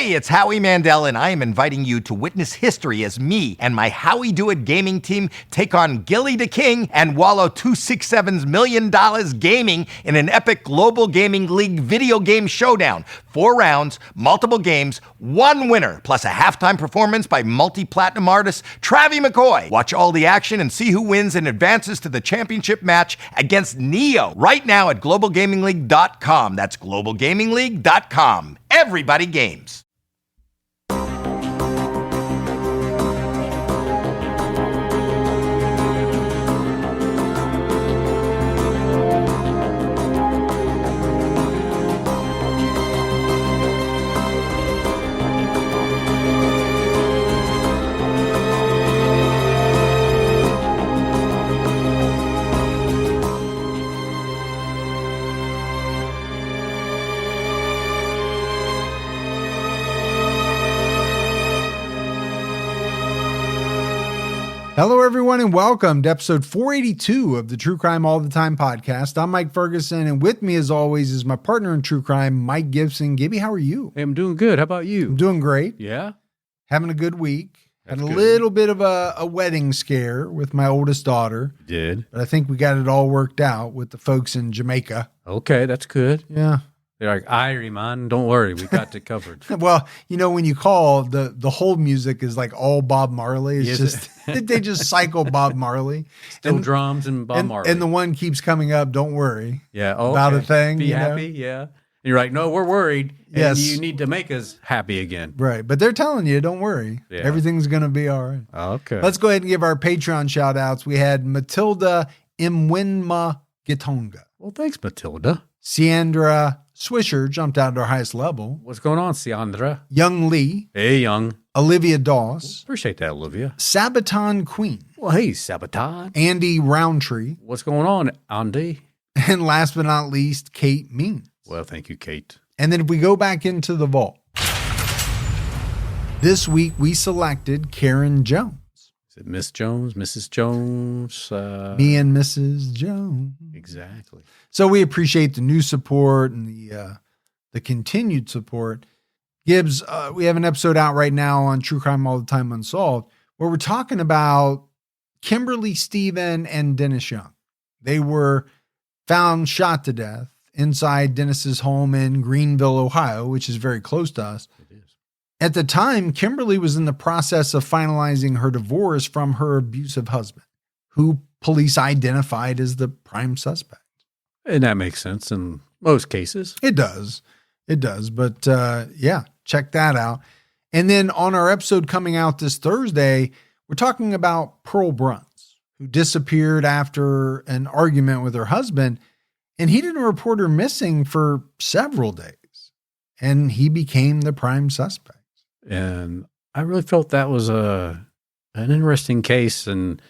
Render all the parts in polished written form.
Hey, it's Howie Mandel, and I am inviting you to witness history as me and my Howie Do It gaming team take on Gilly the King and Wallow 267's $1 million gaming in an epic global gaming league video game showdown. 4 rounds, multiple games, 1 winner, plus a halftime performance by multi-platinum artist Travie McCoy. Watch all the action and see who wins and advances to the championship match against Neo right now at globalgamingleague.com. That's globalgamingleague.com. Everybody games. Hello, everyone, and welcome to episode 482 of the True Crime All the Time podcast. I'm Mike Ferguson, and with me, as always, is my partner in true crime, Mike Gibson. Gibby, how are you? Hey, I'm doing good. How about you? I'm doing great. Yeah? Having a good week. That's Had a good. little bit of a wedding scare with my oldest daughter, You did? but I think we got it all worked out with the folks in Jamaica. Okay, that's good. Yeah. They're like, Irie, man, don't worry. We got it covered. Well, you know, when you call, the whole music is like all Bob Marley. It's Yes. just, they just cycle Bob Marley. Still And- drums and Bob Marley. And the one keeps coming up, don't worry. yeah. Oh, about a okay. thing, Be you know? happy, yeah. And you're like, no, we're worried. And Yes. you need to make us happy again. Right. But they're telling you, don't worry. Yeah. Everything's going to be all right. Okay. Let's go ahead and give our Patreon shout outs. We had Matilda Imwinma Gitonga. Well, thanks, Matilda. Siandra Swisher jumped out to our highest level. What's going on, Siandra? Young Lee. Hey, young. Olivia Doss. Appreciate that, Olivia. Sabaton Queen. Well, hey, Sabotage. Andy Roundtree. What's going on, Andy? And last but not least, Kate Means. Well, thank you, Kate. And then if we go back into the vault, this week we selected Karen Jones. Is it Miss Jones, Mrs. Jones? Me and Mrs. Jones. Exactly. So we appreciate the new support and the continued support. Gibbs, we have an episode out right now on True Crime All the Time Unsolved where we're talking about Kimberly Stephen and Dennis Young. They were found shot to death inside Dennis's home in Greenville, Ohio, which is very close to us. It is. At the time, Kimberly was in the process of finalizing her divorce from her abusive husband, who police identified as the prime suspect. And that makes sense in most cases. It does. It does. But yeah, check that out. And then on our episode coming out this Thursday, we're talking about Pearl Bruns, who disappeared after an argument with her husband, and he didn't report her missing for several days. And he became the prime suspect. And I really felt that was an interesting case, and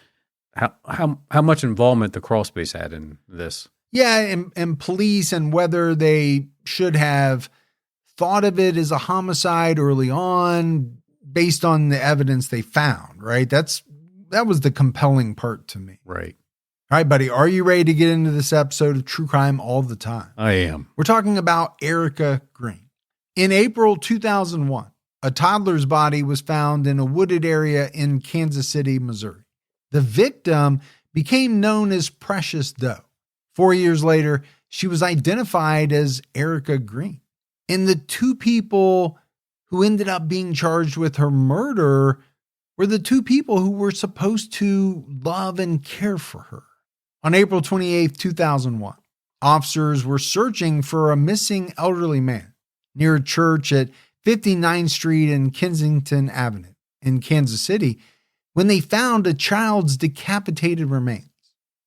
how much involvement the crawl space had in this. Yeah, and police, and whether they should have thought of it as a homicide early on based on the evidence they found, right? That was the compelling part to me. Right. All right, buddy, are you ready to get into this episode of True Crime All the Time? I am. We're talking about Erica Green. In April 2001, a toddler's body was found in a wooded area in Kansas City, Missouri. The victim became known as Precious Doe. 4 years later, she was identified as Erica Green. And the 2 people who ended up being charged with her murder were the 2 people who were supposed to love and care for her. On April 28, 2001, officers were searching for a missing elderly man near a church at 59th Street and Kensington Avenue in Kansas City when they found a child's decapitated remains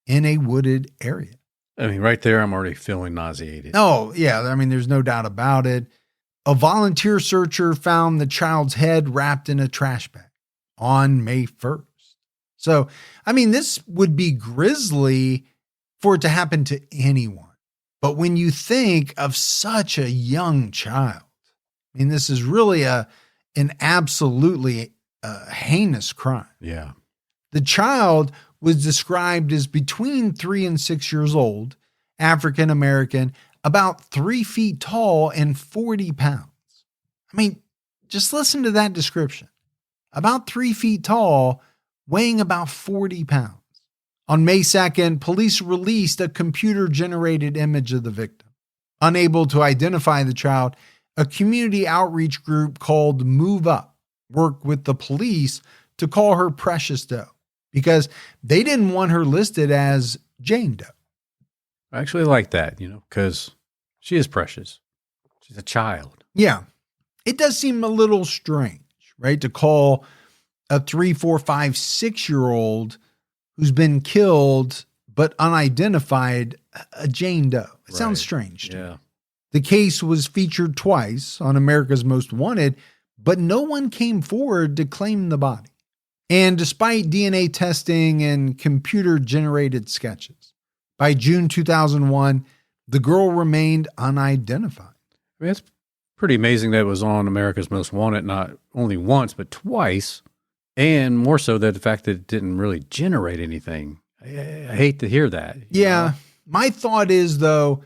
in a wooded area. I mean, right there, I'm already feeling nauseated. Oh, yeah. I mean, there's no doubt about it. A volunteer searcher found the child's head wrapped in a trash bag on May 1st. So, I mean, this would be grisly for it to happen to anyone. But when you think of such a young child, I mean, this is really an absolutely heinous crime. Yeah. The child was described as between 3 and 6 years old, African American, about 3 feet tall and 40 pounds. I mean, Just listen to that description. About 3 feet tall, weighing about 40 pounds. On May 2nd, police released a computer-generated image of the victim. Unable to identify the child, a community outreach group called Move Up worked with the police to call her Precious Doe because they didn't want her listed as Jane Doe. I actually like that, because she is precious. She's a child. Yeah, it does seem a little strange, right, to call a 3, 4, 5, 6-year-old who's been killed but unidentified a Jane Doe. It sounds strange to me. The case was featured twice on America's Most Wanted, but no one came forward to claim the body. And despite DNA testing and computer-generated sketches, by June 2001, the girl remained unidentified. I mean, it's pretty amazing that it was on America's Most Wanted not only once, but twice. And more so that the fact that it didn't really generate anything. I hate to hear that. Yeah. My thought is, though,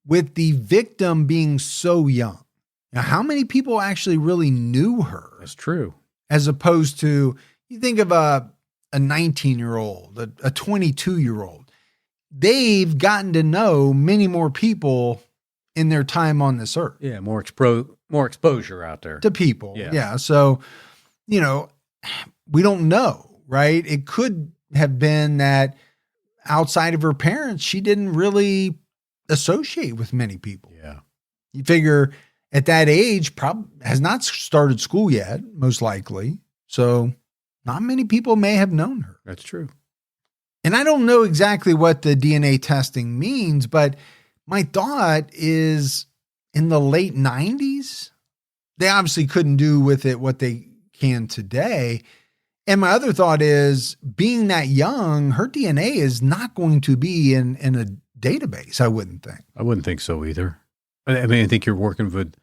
with the victim being so young, now how many people actually really knew her? That's true. As opposed to, you think of a 19-year-old, a 22-year-old. They've gotten to know many more people in their time on this earth. Yeah, more exposure out there. To people. Yeah. So, we don't know, right? It could have been that outside of her parents, she didn't really associate with many people. Yeah. You figure at that age, probably has not started school yet, most likely. So not many people may have known her. That's true. And I don't know exactly what the DNA testing means, but my thought is in the late 90s, they obviously couldn't do with it what they can today. And my other thought is, being that young, her DNA is not going to be in a database, I wouldn't think. I wouldn't think so either. I mean, I think you're working with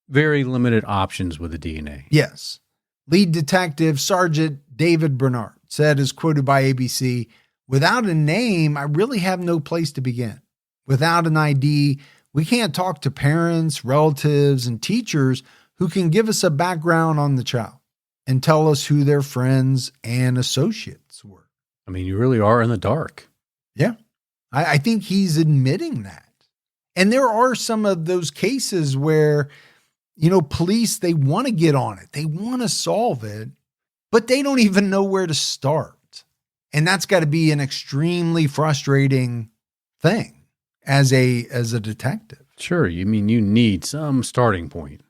very limited options with the DNA. Yes. Lead detective Sergeant David Bernard said, as quoted by ABC, "Without a name, I really have no place to begin. Without an ID, we can't talk to parents, relatives, and teachers who can give us a background on the child and tell us who their friends and associates were." I mean, you really are in the dark. Yeah. I think he's admitting that. And there are some of those cases where, police, they want to get on it. They want to solve it, but they don't even know where to start. And that's got to be an extremely frustrating thing as a detective. Sure. You mean you need some starting point.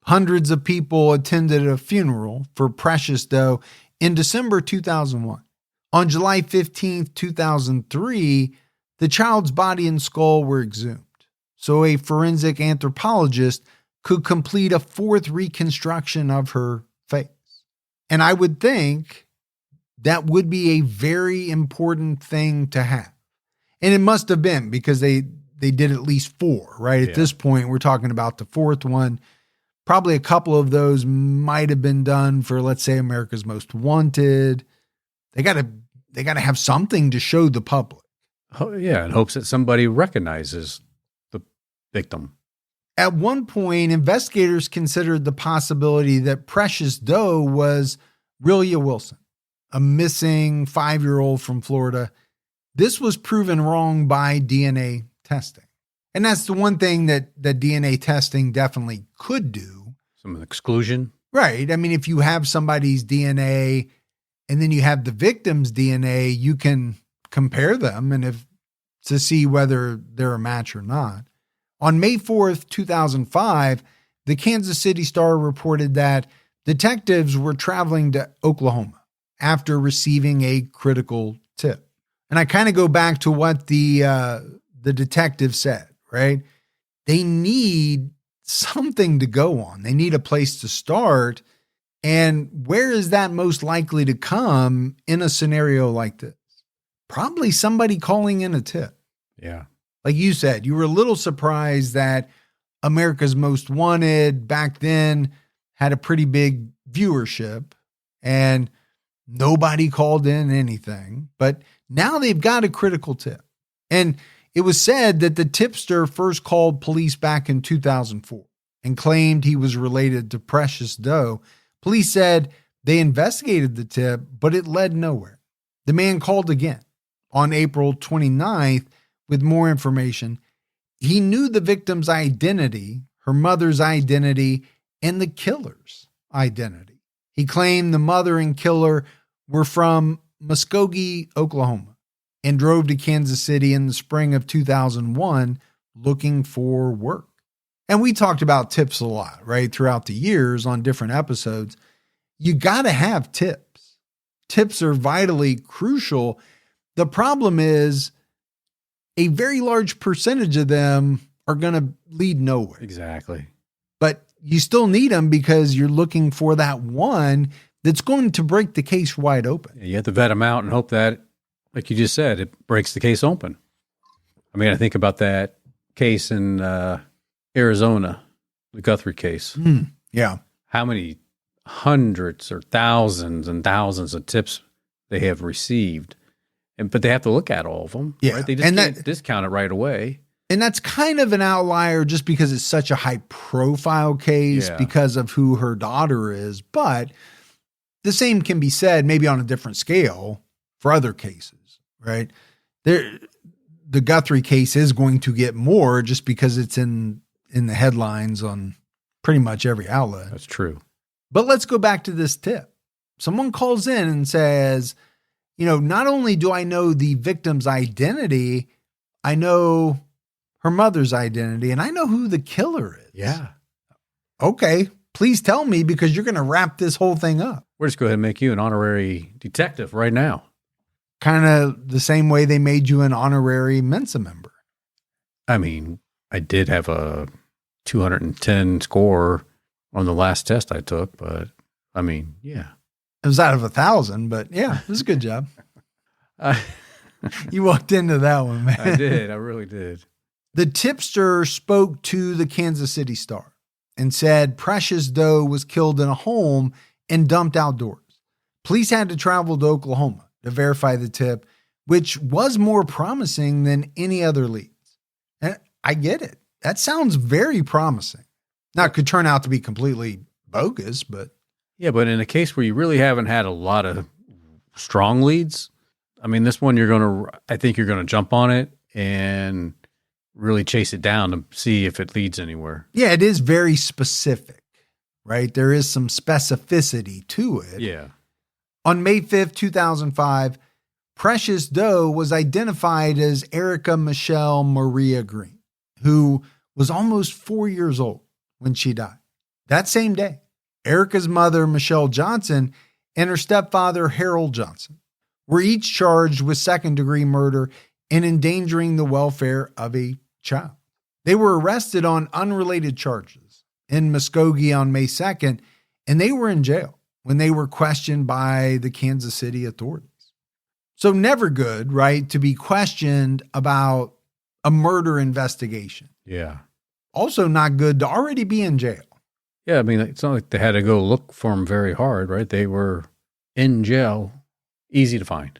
Hundreds of people attended a funeral for Precious Doe in December 2001. On July 15th, 2003, the child's body and skull were exhumed, so a forensic anthropologist could complete a fourth reconstruction of her face. And I would think that would be a very important thing to have. And it must have been, because they did at least 4, right? At this point, we're talking about the 4th one. Probably a couple of those might have been done for, let's say, America's Most Wanted. They got to have something to show the public. Oh, yeah, in hopes that somebody recognizes the victim. At one point, investigators considered the possibility that Precious Doe was Rillia Wilson, a missing 5-year-old from Florida. This was proven wrong by DNA testing. And that's the one thing that DNA testing definitely could do. Some exclusion. Right. I mean, if you have somebody's DNA and then you have the victim's DNA, you can compare them and to see whether they're a match or not. On May 4th, 2005, the Kansas City Star reported that detectives were traveling to Oklahoma after receiving a critical tip. And I kind of go back to what the detective said, right? They need something to go on. They need a place to start. And where is that most likely to come in a scenario like this? Probably somebody calling in a tip. Yeah. Like you said, you were a little surprised that America's Most Wanted back then had a pretty big viewership and nobody called in anything. But now they've got a critical tip. And it was said that the tipster first called police back in 2004. and claimed he was related to Precious Doe. Police said they investigated the tip, but it led nowhere. The man called again on April 29th with more information. He knew the victim's identity, her mother's identity, and the killer's identity. He claimed the mother and killer were from Muskogee, Oklahoma, and drove to Kansas City in the spring of 2001 looking for work. And we talked about tips a lot, right, throughout the years on different episodes. You got to have tips. Tips are vitally crucial. The problem is a very large percentage of them are going to lead nowhere. Exactly. But you still need them because you're looking for that one that's going to break the case wide open. You have to vet them out and hope that, like you just said, it breaks the case open. I mean, I think about that case in Arizona, the Guthrie case. Yeah. How many hundreds or thousands and thousands of tips they have received. But they have to look at all of them. Yeah. Right? They just can't discount it right away. And that's kind of an outlier just because it's such a high profile case because of who her daughter is. But the same can be said maybe on a different scale for other cases, right? The Guthrie case is going to get more just because it's in the headlines on pretty much every outlet. That's true. But let's go back to this tip. Someone calls in and says, not only do I know the victim's identity, I know her mother's identity, and I know who the killer is. Yeah. Okay, please tell me because you're going to wrap this whole thing up. We're just going to make you an honorary detective right now. Kind of the same way they made you an honorary Mensa member. I mean, I did have a 210 score on the last test I took, but I mean, yeah. It was out of 1,000, but yeah, it was a good job. You walked into that one, man. I did. I really did. The tipster spoke to the Kansas City Star and said Precious Doe was killed in a home and dumped outdoors. Police had to travel to Oklahoma to verify the tip, which was more promising than any other leads. And I get it. That sounds very promising. Now, it could turn out to be completely bogus, but... Yeah, but in a case where you really haven't had a lot of strong leads, I mean, this one I think you're going to jump on it and really chase it down to see if it leads anywhere. Yeah, it is very specific, right? There is some specificity to it. Yeah. On May 5th, 2005, Precious Doe was identified as Erica Michelle Maria Green, who was almost 4 years old when she died. That same day, Erica's mother, Michelle Johnson, and her stepfather, Harold Johnson, were each charged with second-degree murder and endangering the welfare of a child. They were arrested on unrelated charges in Muskogee on May 2nd, and they were in jail when they were questioned by the Kansas City authorities. So never good, right, to be questioned about a murder investigation. Yeah. Also not good to already be in jail. Yeah, I mean, it's not like they had to go look for them very hard, right? They were in jail, easy to find.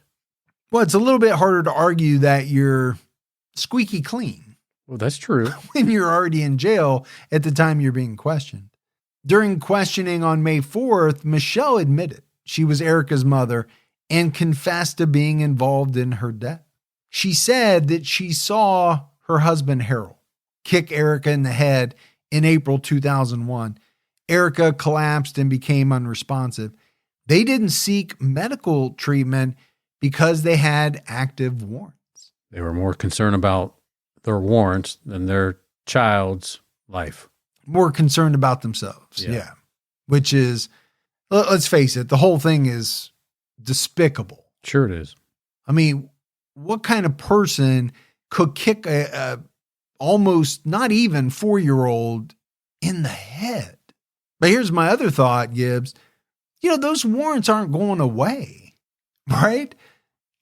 Well, it's a little bit harder to argue that you're squeaky clean. Well, that's true. When you're already in jail at the time you're being questioned. During questioning on May 4th, Michelle admitted she was Erica's mother and confessed to being involved in her death. She said that she saw her husband, Harold, kick Erica in the head in April 2001. Erica collapsed and became unresponsive. They didn't seek medical treatment because they had active warrants. They were more concerned about their warrants than their child's life. More concerned about themselves. Yeah. Which is, let's face it, the whole thing is despicable. Sure it is. I mean, what kind of person could kick a almost not even 4-year-old in the head? But here's my other thought, Gibbs. Those warrants aren't going away, right?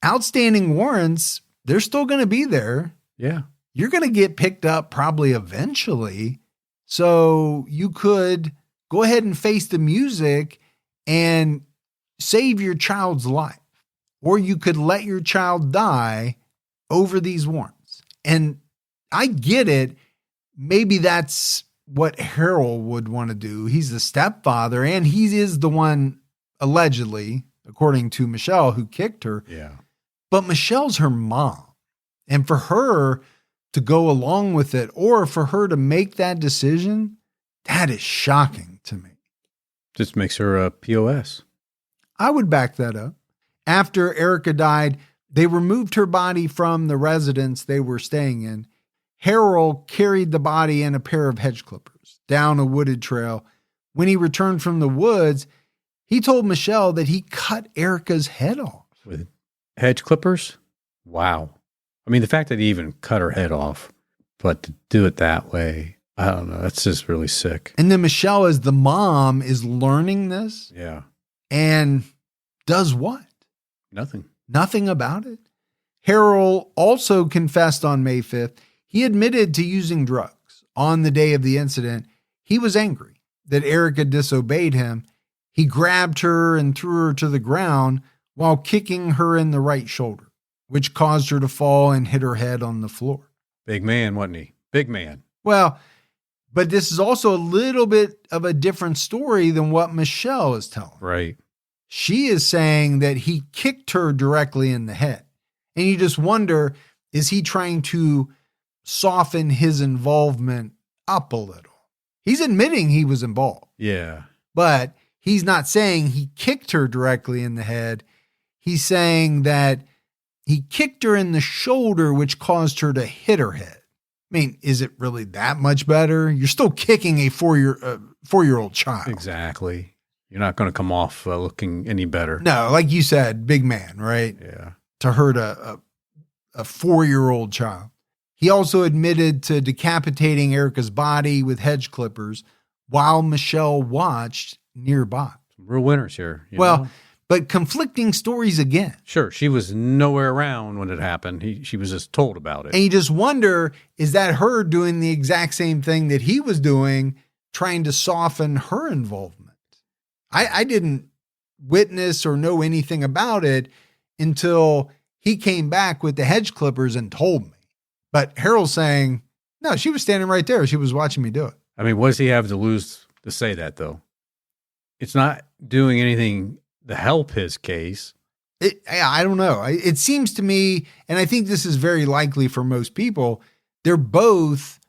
Outstanding warrants, they're still going to be there. Yeah. You're going to get picked up probably eventually. So you could go ahead and face the music and save your child's life. Or you could let your child die over these warrants. And I get it. Maybe that's what Harold would want to do. He's the stepfather, and he is the one, allegedly, according to Michelle, who kicked her. Yeah. But Michelle's her mom. And for her to go along with it, or for her to make that decision, that is shocking to me. Just makes her a POS. I would back that up. After Erica died, they removed her body from the residence they were staying in. Harold carried the body in a pair of hedge clippers down a wooded trail. When he returned from the woods, he told Michelle that he cut Erica's head off. With hedge clippers? Wow. I mean, the fact that he even cut her head off, but to do it that way, I don't know. That's just really sick. And then Michelle, as the mom, is learning this. Yeah. And does what? Nothing. Nothing about it. Harold also confessed on May 5th. He admitted to using drugs. On the day of the incident, he was angry that Erica disobeyed him. He grabbed her and threw her to the ground while kicking her in the right shoulder, which caused her to fall and hit her head on the floor. Big man, wasn't he? Big man. Well, but this is also a little bit of a different story than what Michelle is telling. Right. She is saying that he kicked her directly in the head. And you just wonder, is he trying to soften his involvement up a little? He's admitting he was involved. Yeah. But he's not saying he kicked her directly in the head. He's saying that he kicked her in the shoulder, which caused her to hit her head. I mean, is it really that much better? You're still kicking a four-year-old child. Exactly. You're not going to come off looking any better. No, like you said, big man, right? Yeah. To hurt a 4-year-old child. He also admitted to decapitating Erica's body with hedge clippers while Michelle watched nearby. Some real winners here. You Well, know? but conflicting stories again. Sure. She was nowhere around when it happened. She was just told about it. And you just wonder, is that her doing the exact same thing that he was doing, trying to soften her involvement? I didn't witness or know anything about it until he came back with the hedge clippers and told me. But Harold's saying, no, she was standing right there. She was watching me do it. I mean, what does he have to lose to say that, though? It's not doing anything to help his case. I don't know. It seems to me, and I think this is very likely for most people, they're both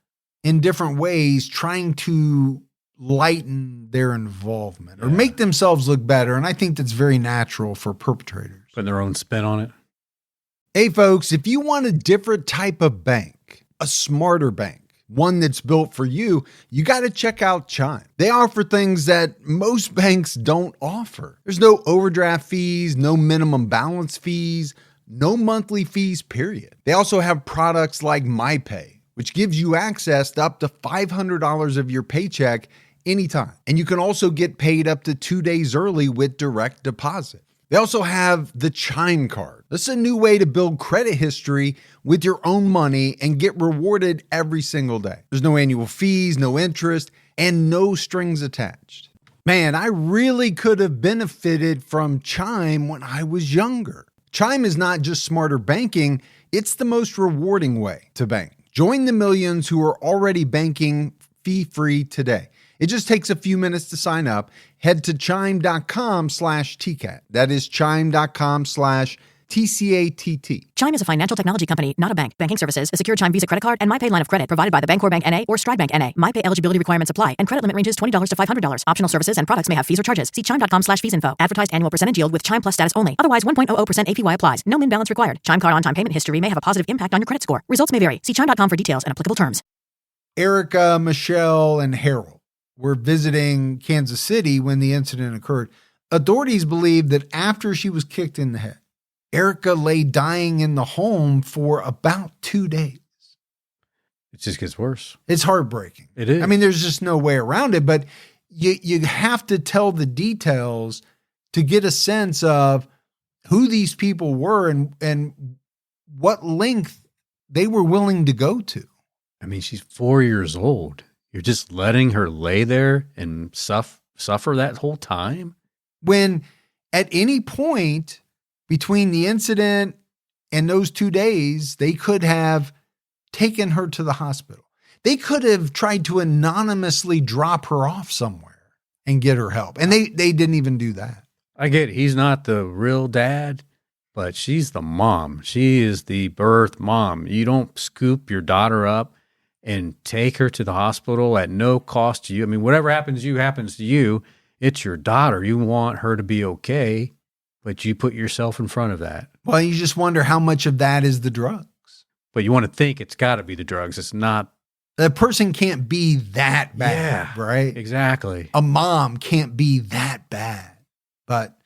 in different ways trying to lighten their involvement or make themselves look better. And I think that's very natural for perpetrators. Putting their own spin on it. Hey, folks, if you want a different type of bank, a smarter bank, one that's built for you, you got to check out Chime. They offer things that most banks don't offer. There's no overdraft fees, no minimum balance fees, no monthly fees, period. They also have products like MyPay, which gives you access to up to $500 of your paycheck anytime. And you can also get paid up to 2 days early with direct deposit. They also have the Chime Card. This is a new way to build credit history with your own money and get rewarded every single day. There's no annual fees, no interest, and no strings attached. Man, I really could have benefited from Chime when I was younger. Chime is not just smarter banking, it's the most rewarding way to bank. Join the millions who are already banking fee-free today. It just takes a few minutes to sign up. Head to chime.com/TCAT. That is chime.com/TCATT. Chime is a financial technology company, not a bank. Banking services, a secure Chime Visa credit card, and MyPay line of credit provided by the Bancorp Bank N.A. or Stride Bank N.A. MyPay eligibility requirements apply, and credit limit ranges $20 to $500. Optional services and products may have fees or charges. See chime.com/feesinfo. Advertised annual percentage yield with Chime Plus status only. Otherwise, 1.00% APY applies. No min balance required. Chime card on-time payment history may have a positive impact on your credit score. Results may vary. See chime.com for details and applicable terms. Erica, Michelle, and Harold were visiting Kansas City when the incident occurred. Authorities believe that after she was kicked in the head, Erica lay dying in the home for about 2 days. It just gets worse. It's heartbreaking. It is. I mean, there's just no way around it, but you have to tell the details to get a sense of who these people were and what length they were willing to go to. I mean, she's 4 years old. You're just letting her lay there and suffer that whole time? When at any point between the incident and those 2 days, they could have taken her to the hospital. They could have tried to anonymously drop her off somewhere and get her help. And they didn't even do that. I get it. He's not the real dad, but she's the mom. She is the birth mom. You don't scoop your daughter up and take her to the hospital at no cost to you. I mean, whatever happens to you happens to you. It's your daughter. You want her to be okay, but you put yourself in front of that. Well, you just wonder how much of that is the drugs. But you want to think it's got to be the drugs. It's not. A person can't be that bad, right? Exactly. A mom can't be that bad. But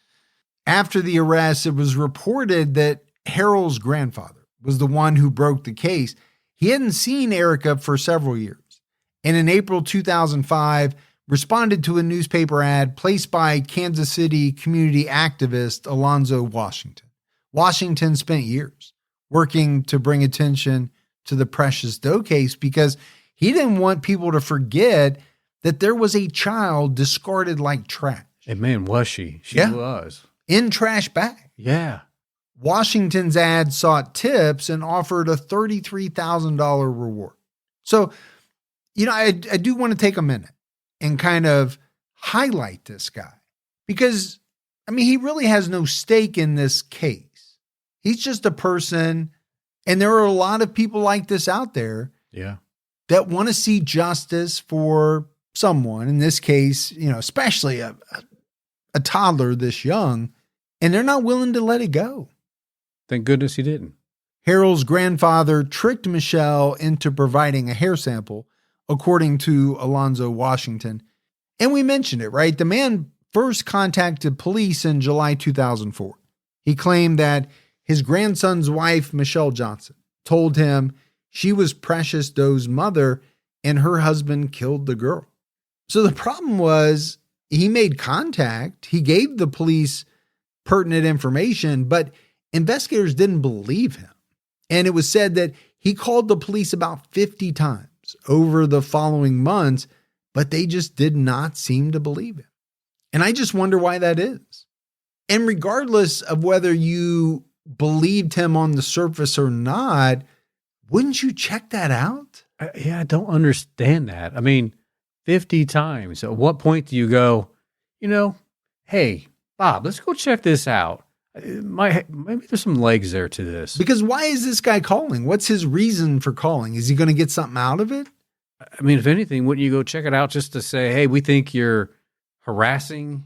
after the arrest, it was reported that Harold's grandfather was the one who broke the case. He hadn't seen Erica for several years. And in April 2005, responded to a newspaper ad placed by Kansas City community activist Alonzo Washington. Washington spent years working to bring attention to the Precious Doe case because he didn't want people to forget that there was a child discarded like trash. And man, was she? She was. In trash bag. Yeah. Washington's ad sought tips and offered a $33,000 reward. So, I do want to take a minute and kind of highlight this guy because, he really has no stake in this case. He's just a person, and there are a lot of people like this out there. Yeah. That want to see justice for someone, in this case, especially a toddler this young, and they're not willing to let it go. Thank goodness he didn't. Harold's grandfather tricked Michelle into providing a hair sample, according to Alonzo Washington. And we mentioned it, right? The man first contacted police in July 2004. He claimed that his grandson's wife, Michelle Johnson, told him she was Precious Doe's mother and her husband killed the girl. So the problem was he made contact. He gave the police pertinent information, but investigators didn't believe him. And it was said that he called the police about 50 times over the following months, but they just did not seem to believe him. And I just wonder why that is. And regardless of whether you believed him on the surface or not, wouldn't you check that out? I don't understand that. 50 times. At what point do you go, hey, Bob, let's go check this out. Maybe there's some legs there to this. Because why is this guy calling? What's his reason for calling? Is he going to get something out of it? If anything, wouldn't you go check it out just to say, hey, we think you're harassing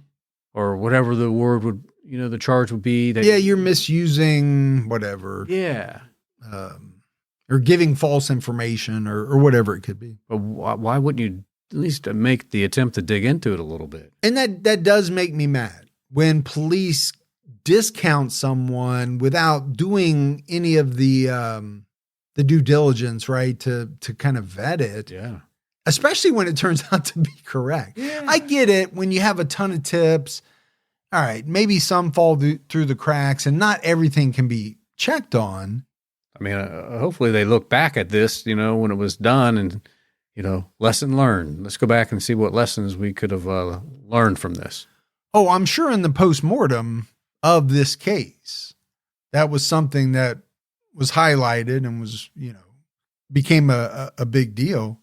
or whatever the word would, the charge would be? That you're misusing whatever. Yeah. Or giving false information or whatever it could be. But why wouldn't you at least make the attempt to dig into it a little bit? And that does make me mad when police discount someone without doing any of the due diligence, right? To kind of vet it. Yeah. Especially when it turns out to be correct. Yeah. I get it when you have a ton of tips. All right, maybe some fall through the cracks and not everything can be checked on. Hopefully they look back at this, when it was done and, lesson learned. Let's go back and see what lessons we could have learned from this. Oh, I'm sure in the postmortem of this case, that was something that was highlighted and was, became a big deal.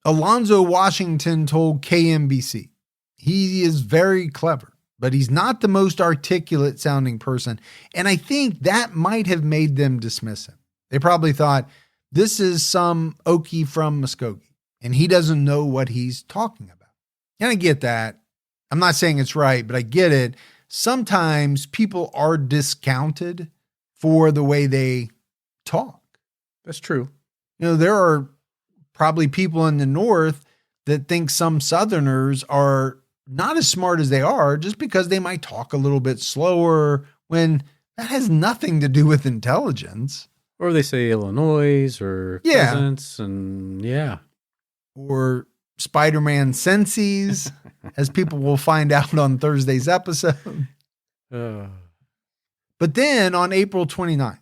Alonzo Washington told KMBC, he is very clever, but he's not the most articulate sounding person. And I think that might have made them dismiss him. They probably thought, this is some Okie from Muskogee, and he doesn't know what he's talking about. And I get that. I'm not saying it's right, but I get it. Sometimes people are discounted for the way they talk. That's true. There are probably people in the North that think some Southerners are not as smart as they are just because they might talk a little bit slower when that has nothing to do with intelligence. Or they say Illinois or Cousins and or Spider-Man senses, as people will find out on Thursday's episode. But then on April 29th,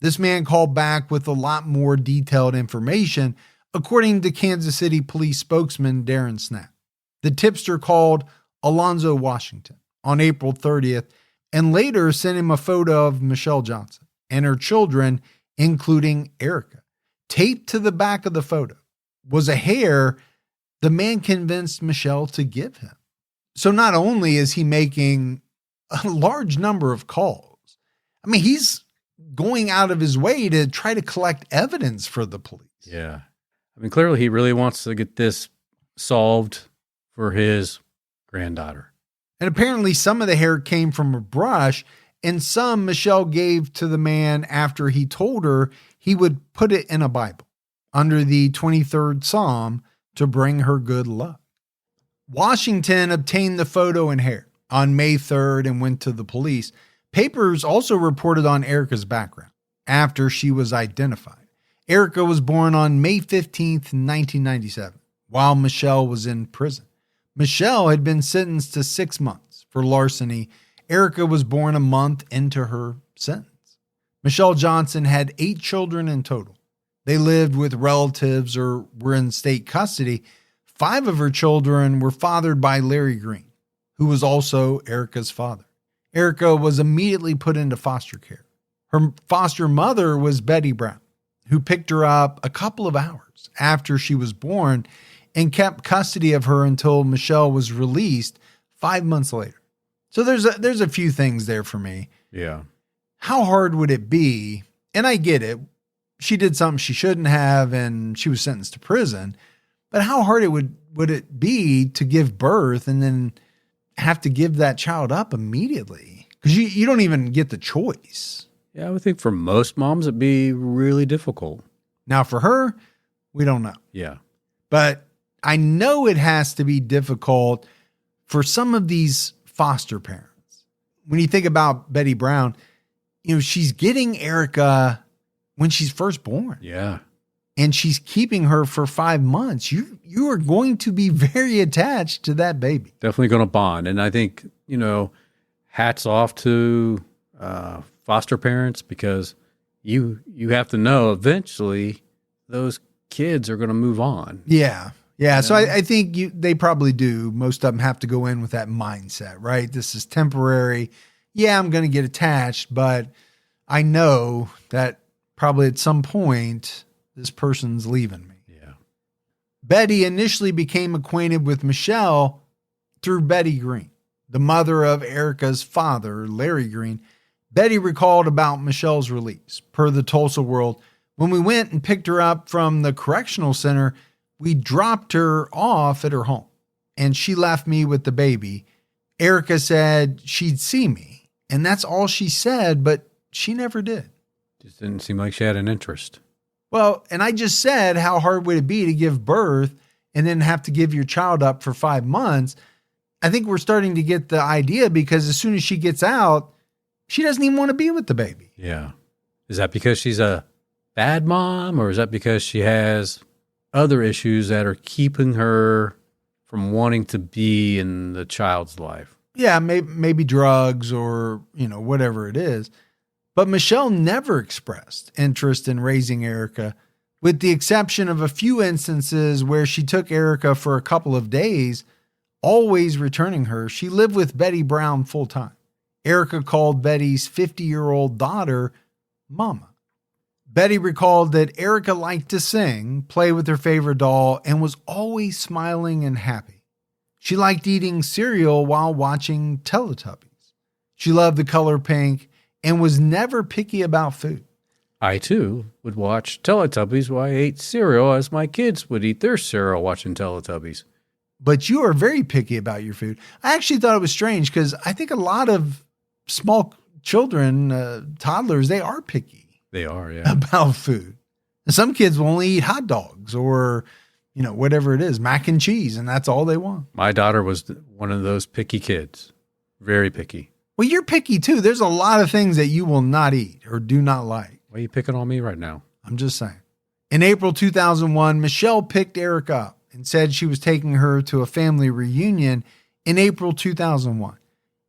this man called back with a lot more detailed information, according to Kansas City police spokesman Darren Snap. The tipster called Alonzo Washington on April 30th and later sent him a photo of Michelle Johnson and her children, including Erica. Taped to the back of the photo was a hair the man convinced Michelle to give him. So not only is he making a large number of calls, I mean, he's going out of his way to try to collect evidence for the police. Yeah. I mean, clearly he really wants to get this solved for his granddaughter. And apparently some of the hair came from a brush, and some Michelle gave to the man after he told her he would put it in a Bible under the 23rd Psalm to bring her good luck. Washington obtained the photo and hair on May 3rd and went to the police. Papers also reported on Erica's background after she was identified. Erica was born on May 15th, 1997, while Michelle was in prison. Michelle had been sentenced to 6 months for larceny. Erica was born a month into her sentence. Michelle Johnson had 8 children in total. They lived with relatives or were in state custody. 5 of her children were fathered by Larry Green, who was also Erica's father. Erica was immediately put into foster care. Her foster mother was Betty Brown, who picked her up a couple of hours after she was born and kept custody of her until Michelle was released 5 months later. So there's a few things there for me. Yeah. How hard would it be? And I get it. She did something she shouldn't have, and she was sentenced to prison. But how hard would it be to give birth and then have to give that child up immediately? Because you don't even get the choice. Yeah, I would think for most moms it'd be really difficult. Now for her, we don't know. Yeah. But I know it has to be difficult for some of these foster parents. When you think about Betty Brown, she's getting Erica when she's first born. Yeah. And she's keeping her for 5 months. You are going to be very attached to that baby. Definitely going to bond. And I think, hats off to foster parents, because you have to know eventually those kids are going to move on. Yeah. Yeah. So I think they probably do. Most of them have to go in with that mindset, right? This is temporary. Yeah, I'm going to get attached, but I know that probably at some point this person's leaving me. Yeah. Betty initially became acquainted with Michelle through Betty Green, the mother of Erica's father, Larry Green. Betty recalled about Michelle's release. Per the Tulsa World, when we went and picked her up from the correctional center, we dropped her off at her home, and she left me with the baby. Erica said she'd see me, and that's all she said, but she never did. Just didn't seem like she had an interest. Well, and I just said, how hard would it be to give birth and then have to give your child up for 5 months? I think we're starting to get the idea, because as soon as she gets out, she doesn't even want to be with the baby. Yeah. Is that because she's a bad mom, or is that because she has other issues that are keeping her from wanting to be in the child's life? Yeah, maybe drugs or, whatever it is. But Michelle never expressed interest in raising Erica, with the exception of a few instances where she took Erica for a couple of days, always returning her. She lived with Betty Brown full time. Erica called Betty's 50-year-old daughter Mama. Betty recalled that Erica liked to sing, play with her favorite doll, and was always smiling and happy. She liked eating cereal while watching Teletubbies. She loved the color pink and was never picky about food. I, too, would watch Teletubbies while I ate cereal, as my kids would eat their cereal watching Teletubbies. But you are very picky about your food. I actually thought it was strange, because I think a lot of small children, toddlers, they are picky. They are, yeah. About food. And some kids will only eat hot dogs or, whatever it is, mac and cheese, and that's all they want. My daughter was one of those picky kids. Very picky. Well, you're picky too. There's a lot of things that you will not eat or do not like. Why are you picking on me right now? I'm just saying. In April 2001, Michelle picked Erica up and said she was taking her to a family reunion in April 2001.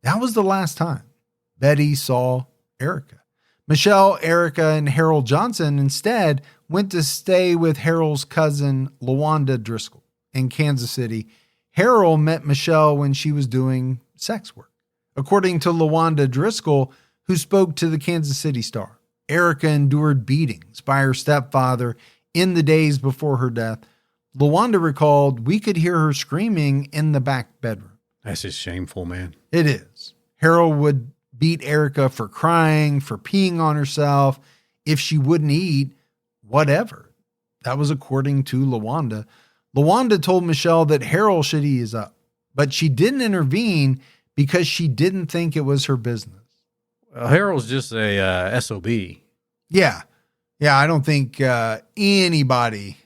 That was the last time Betty saw Erica. Michelle, Erica, and Harold Johnson instead went to stay with Harold's cousin, LaWanda Driscoll, in Kansas City. Harold met Michelle when she was doing sex work. According to LaWanda Driscoll, who spoke to the Kansas City Star, Erica endured beatings by her stepfather in the days before her death. LaWanda recalled, "We could hear her screaming in the back bedroom." That's just shameful, man. It is. Harold would beat Erica for crying, for peeing on herself, if she wouldn't eat, whatever. That was according to LaWanda. LaWanda told Michelle that Harold should ease up, but she didn't intervene because she didn't think it was her business. Well, Harold's just a SOB. Yeah. Yeah, I don't think anybody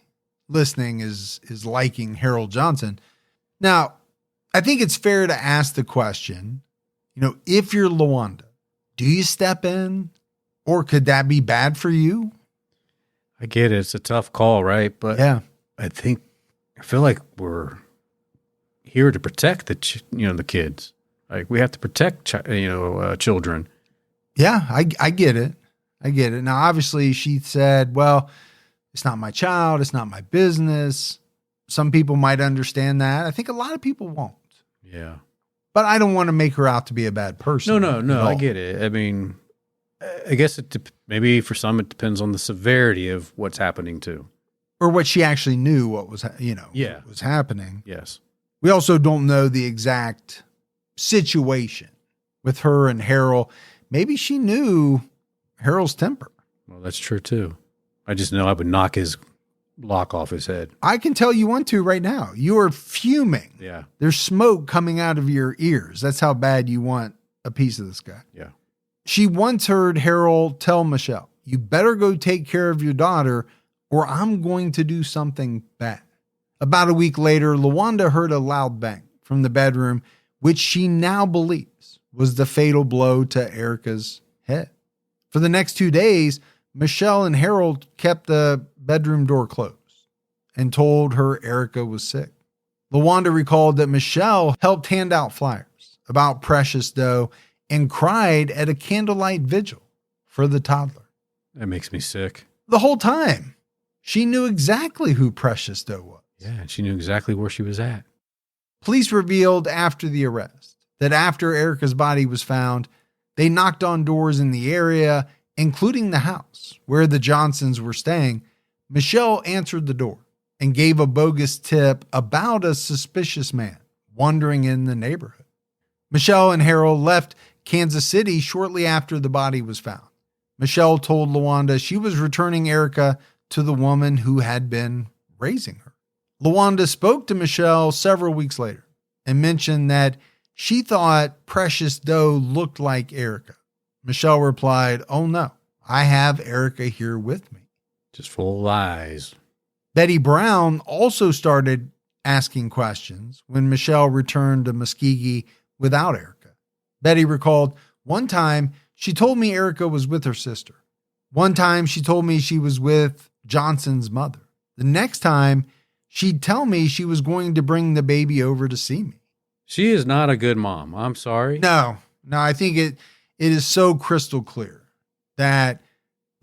listening is liking Harold Johnson. Now, I think it's fair to ask the question, if you're LaWanda, do you step in, or could that be bad for you? I get it. It's a tough call, right? But Yeah. I feel like we're here to protect the kids. Like, we have to protect children. Yeah, I get it. I get it. Now, obviously, she said, well, it's not my child. It's not my business. Some people might understand that. I think a lot of people won't. Yeah. But I don't want to make her out to be a bad person. No. I get it. I mean, I guess maybe for some it depends on the severity of what's happening too. Or what she actually knew what was, what was happening. Yes. We also don't know the exact situation with her and Harold. Maybe she knew Harold's temper. Well, that's true too. I just know I would knock his lock off his head. I can tell you want to right now. You are fuming. Yeah. There's smoke coming out of your ears. That's how bad you want a piece of this guy. Yeah. She once heard Harold tell Michelle, "You better go take care of your daughter or I'm going to do something bad." About a week later, LaWanda heard a loud bang from the bedroom, which she now believes was the fatal blow to Erica's head. For the next 2 days, Michelle and Harold kept the bedroom door closed and told her Erica was sick. LaWanda recalled that Michelle helped hand out flyers about Precious Doe and cried at a candlelight vigil for the toddler. That makes me sick. The whole time, she knew exactly who Precious Doe was. Yeah, and she knew exactly where she was at. Police revealed after the arrest that after Erica's body was found, they knocked on doors in the area, including the house where the Johnsons were staying. Michelle answered the door and gave a bogus tip about a suspicious man wandering in the neighborhood. Michelle and Harold left Kansas City shortly after the body was found. Michelle told LaWanda she was returning Erica to the woman who had been raising her. LaWanda spoke to Michelle several weeks later and mentioned that she thought Precious Doe looked like Erica. Michelle replied, "Oh no, I have Erica here with me." Just full of lies. Betty Brown also started asking questions when Michelle returned to Muskogee without Erica. Betty recalled, "One time she told me Erica was with her sister. One time she told me she was with Johnson's mother. The next time she'd tell me she was going to bring the baby over to see me." She is not a good mom. I'm sorry. No, I think it is so crystal clear that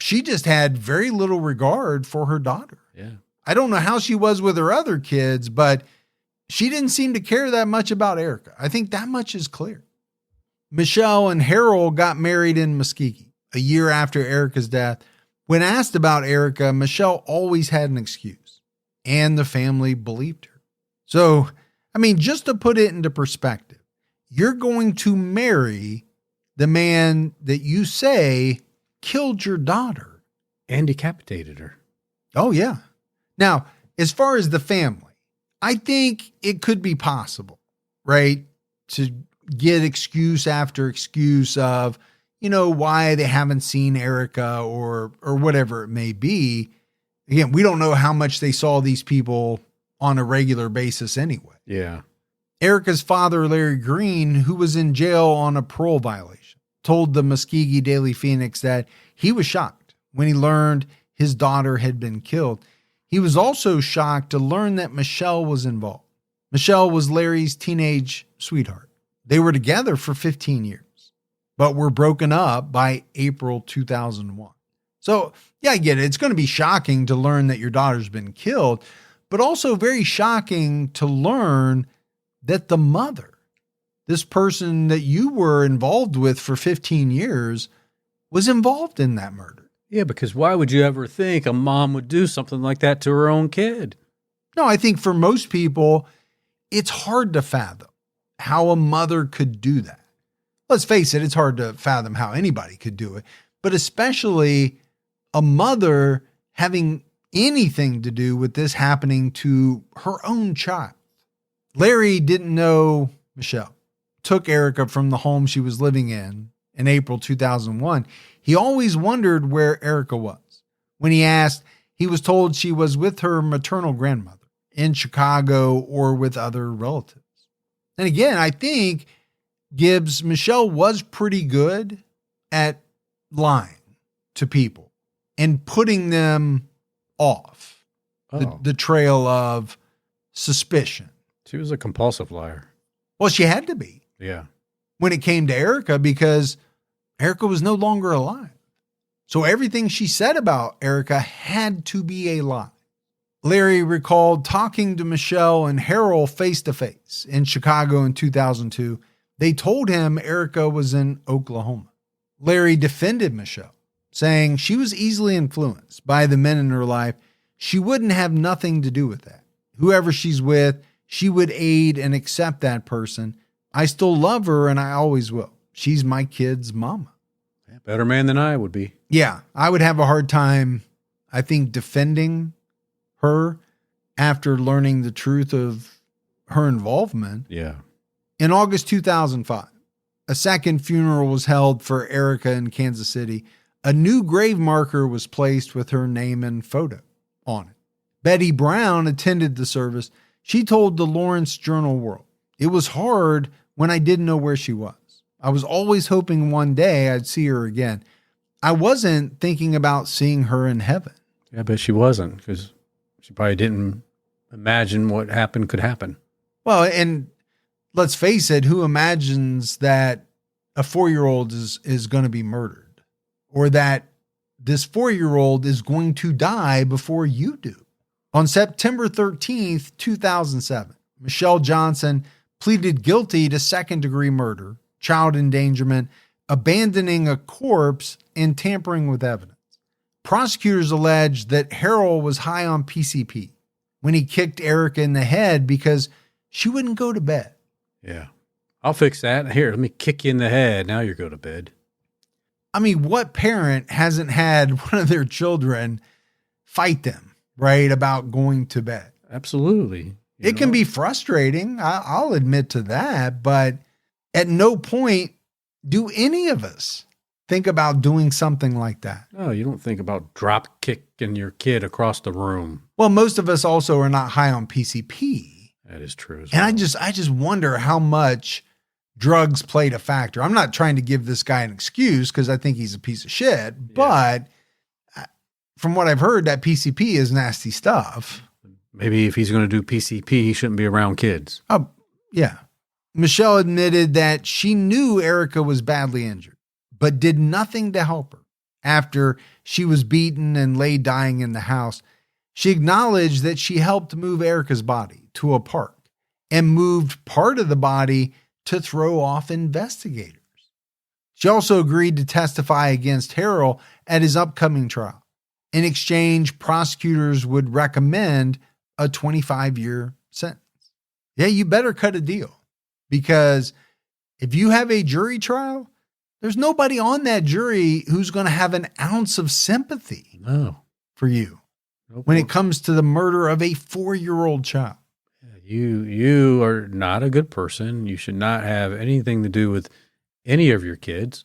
she just had very little regard for her daughter. Yeah. I don't know how she was with her other kids, but she didn't seem to care that much about Erica. I think that much is clear. Michelle and Harold got married in Muskogee a year after Erica's death. When asked about Erica, Michelle always had an excuse, and the family believed her. So, just to put it into perspective, you're going to marry the man that you say killed your daughter. And decapitated her. Oh, yeah. Now, as far as the family, I think it could be possible, right, to get excuse after excuse of, why they haven't seen Erica or whatever it may be. Again, we don't know how much they saw these people on a regular basis anyway. Yeah. Erica's father, Larry Green, who was in jail on a parole violation, told the Muskogee Daily Phoenix that he was shocked when he learned his daughter had been killed. He was also shocked to learn that Michelle was involved. Michelle was Larry's teenage sweetheart. They were together for 15 years, but were broken up by April 2001. So, yeah, I get it. It's going to be shocking to learn that your daughter's been killed, but also very shocking to learn that the mother, this person that you were involved with for 15 years, was involved in that murder. Yeah, because why would you ever think a mom would do something like that to her own kid? No, I think for most people, it's hard to fathom how a mother could do that. Let's face it, it's hard to fathom how anybody could do it, but especially a mother having anything to do with this happening to her own child. Larry didn't know Michelle. Took Erica from the home she was living in April 2001. He always wondered where Erica was. When he asked, he was told she was with her maternal grandmother in Chicago or with other relatives. And again, I think Gibbs, Michelle was pretty good at lying to people and putting them off the trail of suspicion. She was a compulsive liar. Well, she had to be. Yeah. When it came to Erica, because Erica was no longer alive. So everything she said about Erica had to be a lie. Larry recalled talking to Michelle and Harold face to face in Chicago in 2002. They told him Erica was in Oklahoma. Larry defended Michelle, saying she was easily influenced by the men in her life. She wouldn't have nothing to do with that. Whoever she's with, she would aid and accept that person. I still love her and I always will. She's my kid's mama. Better man than I would be. Yeah, I would have a hard time, I think, defending her after learning the truth of her involvement. Yeah. In August 2005, a second funeral was held for Erica in Kansas City. A new grave marker was placed with her name and photo on it. Betty Brown attended the service. She told the Lawrence Journal-World, "It was hard when I didn't know where she was. I was always hoping one day I'd see her again. I wasn't thinking about seeing her in heaven." Yeah, but she wasn't, because she probably didn't imagine what happened could happen. Well, and let's face it, who imagines that a 4-year-old is going to be murdered, or that this 4-year-old is going to die before you do? On September 13th, 2007, Michelle Johnson pleaded guilty to second-degree murder, child endangerment, abandoning a corpse, and tampering with evidence. Prosecutors alleged that Harold was high on PCP when he kicked Erica in the head because she wouldn't go to bed. Yeah. I'll fix that. Here, let me kick you in the head. Now you go to bed. I mean, what parent hasn't had one of their children fight them, right, about going to bed? Absolutely. It can be frustrating. I'll admit to that. But at no point do any of us think about doing something like that. No, you don't think about drop kicking your kid across the room. Well, most of us also are not high on PCP. That is true. And I just wonder how much drugs played a factor. I'm not trying to give this guy an excuse because I think he's a piece of shit. But from what I've heard, that PCP is nasty stuff. Maybe if he's going to do PCP, he shouldn't be around kids. Oh, yeah. Michelle admitted that she knew Erica was badly injured, but did nothing to help her after she was beaten and lay dying in the house. She acknowledged that she helped move Erica's body to a park and moved part of the body to throw off investigators. She also agreed to testify against Harold at his upcoming trial. In exchange, prosecutors would recommend a 25-year sentence. Yeah, you better cut a deal, because if you have a jury trial, there's nobody on that jury who's going to have an ounce of sympathy for you when it comes to the murder of a 4-year-old child. You are not a good person. You should not have anything to do with any of your kids.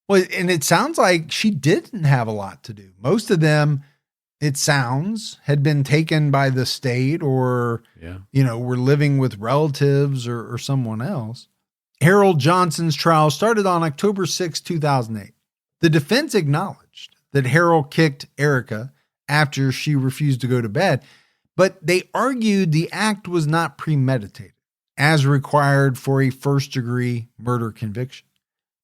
Well, and it sounds like she didn't have a lot to do. Most of them, it sounds, had been taken by the state or, were living with relatives or someone else. Harold Johnson's trial started on October 6, 2008. The defense acknowledged that Harold kicked Erica after she refused to go to bed, but they argued the act was not premeditated, as required for a first-degree murder conviction.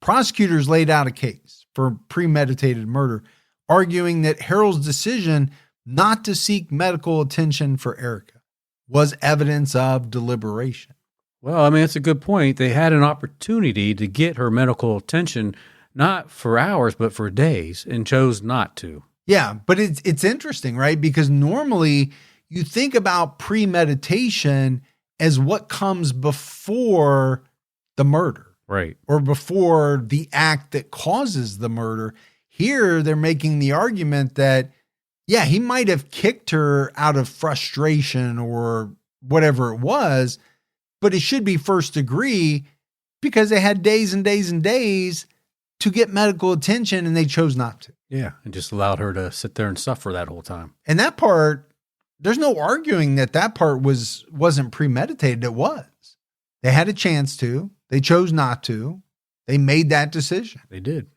Prosecutors laid out a case for premeditated murder, arguing that Harold's decision not to seek medical attention for Erica was evidence of deliberation. Well, I mean, it's a good point. They had an opportunity to get her medical attention, not for hours, but for days, and chose not to. Yeah, but it's interesting, right? Because normally you think about premeditation as what comes before the murder. Right. Or before the act that causes the murder. Here, they're making the argument that, yeah, he might have kicked her out of frustration or whatever it was, but it should be first degree because they had days and days and days to get medical attention and they chose not to. Yeah. And just allowed her to sit there and suffer that whole time. And that part, there's no arguing that part wasn't premeditated. It was. They had a chance to. They chose not to. They made that decision. They did.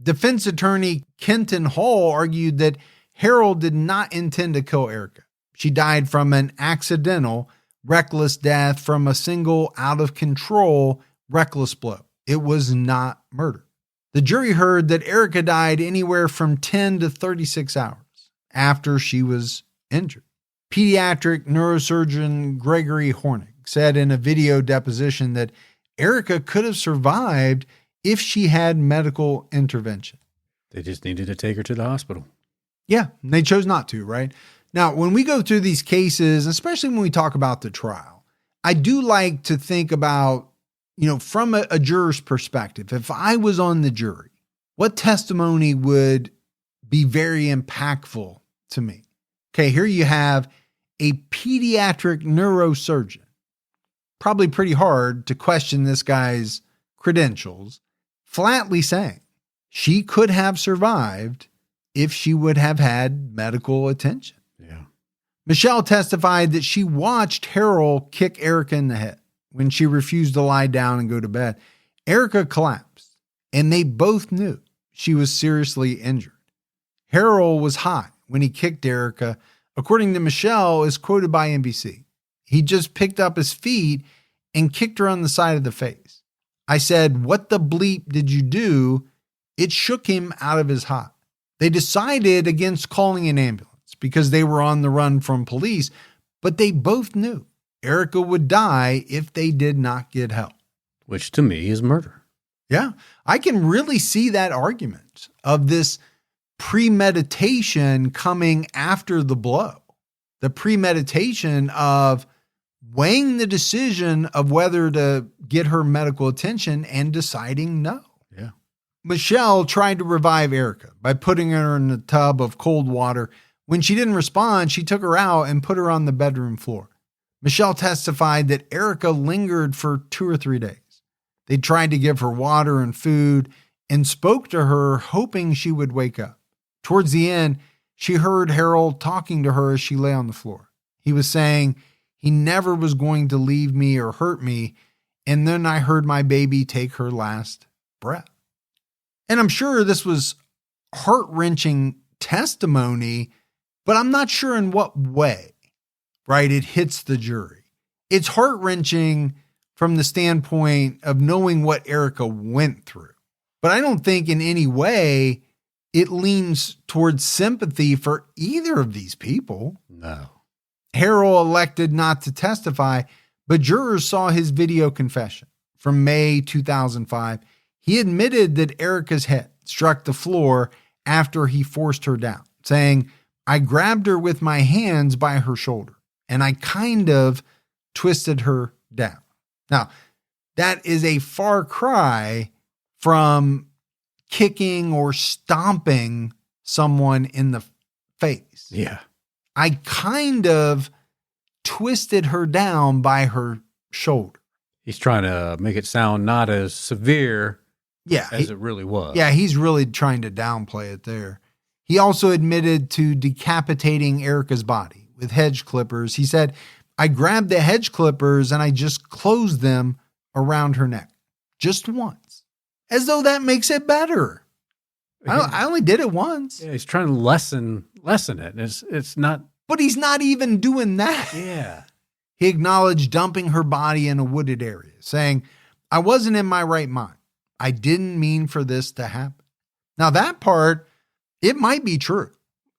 Defense attorney Kenton Hall argued that Harold did not intend to kill Erica. She died from an accidental, reckless death from a single out-of-control, reckless blow. It was not murder. The jury heard that Erica died anywhere from 10 to 36 hours after she was injured. Pediatric neurosurgeon Gregory Hornig said in a video deposition that Erica could have survived if she had medical intervention. They just needed to take her to the hospital. Yeah, and they chose not to, right? Now, when we go through these cases, especially when we talk about the trial, I do like to think about, from a juror's perspective, if I was on the jury, what testimony would be very impactful to me? Okay, here you have a pediatric neurosurgeon. Probably pretty hard to question this guy's credentials, flatly saying she could have survived if she would have had medical attention. Yeah. Michelle testified that she watched Harold kick Erica in the head when she refused to lie down and go to bed. Erica collapsed, and they both knew she was seriously injured. Harold was high when he kicked Erica, according to Michelle, as quoted by NBC. He just picked up his feet and kicked her on the side of the face. I said, "What the bleep did you do?" It shook him out of his high. They decided against calling an ambulance because they were on the run from police, but they both knew Erica would die if they did not get help. Which to me is murder. Yeah, I can really see that argument of this premeditation coming after the blow. The premeditation of weighing the decision of whether to get her medical attention and deciding no. Yeah. Michelle tried to revive Erica by putting her in a tub of cold water. When she didn't respond, she took her out and put her on the bedroom floor. Michelle testified that Erica lingered for 2 or 3 days. They tried to give her water and food and spoke to her, hoping she would wake up. Towards the end, she heard Harold talking to her as she lay on the floor. He was saying he never was going to leave me or hurt me, and then I heard my baby take her last breath. And I'm sure this was heart-wrenching testimony, but I'm not sure in what way, right, it hits the jury. It's heart-wrenching from the standpoint of knowing what Erica went through. But I don't think in any way it leans towards sympathy for either of these people. No. Harold elected not to testify, but jurors saw his video confession from May 2005. He admitted that Erica's head struck the floor after he forced her down, saying, "I grabbed her with my hands by her shoulder, and I kind of twisted her down." Now, that is a far cry from kicking or stomping someone in the face. Yeah. I kind of twisted her down by her shoulder. He's trying to make it sound not as severe Yeah. as it really was. Yeah, he's really trying to downplay it there. He also admitted to decapitating Erica's body with hedge clippers. He said, "I grabbed the hedge clippers and I just closed them around her neck. Just once." As though that makes it better. I only did it once. Yeah, he's trying to lessen it. It's not. But he's not even doing that. Yeah. He acknowledged dumping her body in a wooded area, saying, "I wasn't in my right mind. I didn't mean for this to happen." Now that part, it might be true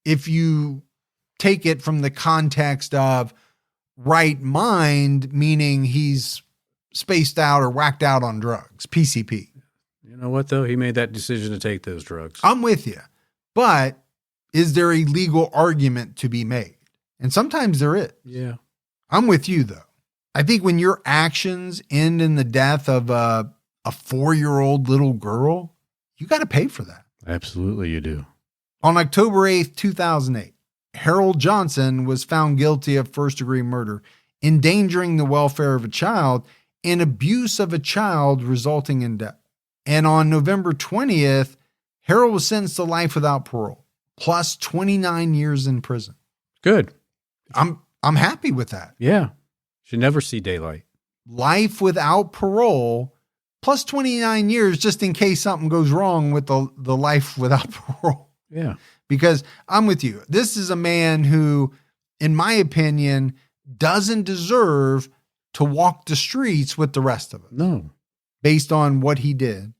if you take it from the context of right mind, meaning he's spaced out or whacked out on drugs, PCP. You know what, though? He made that decision to take those drugs. I'm with you. But is there a legal argument to be made? And sometimes there is. Yeah. I'm with you, though. I think when your actions end in the death of a 4-year-old little girl, you got to pay for that. Absolutely, you do. On October 8th, 2008, Harold Johnson was found guilty of first-degree murder, endangering the welfare of a child, and abuse of a child resulting in death. And on November 20th, Harold was sentenced to life without parole, plus 29 years in prison. Good. I'm happy with that. Yeah. Should never see daylight. Life without parole, plus 29 years, just in case something goes wrong with the life without parole. Yeah. Because I'm with you. This is a man who, in my opinion, doesn't deserve to walk the streets with the rest of us. No. Based on what he did.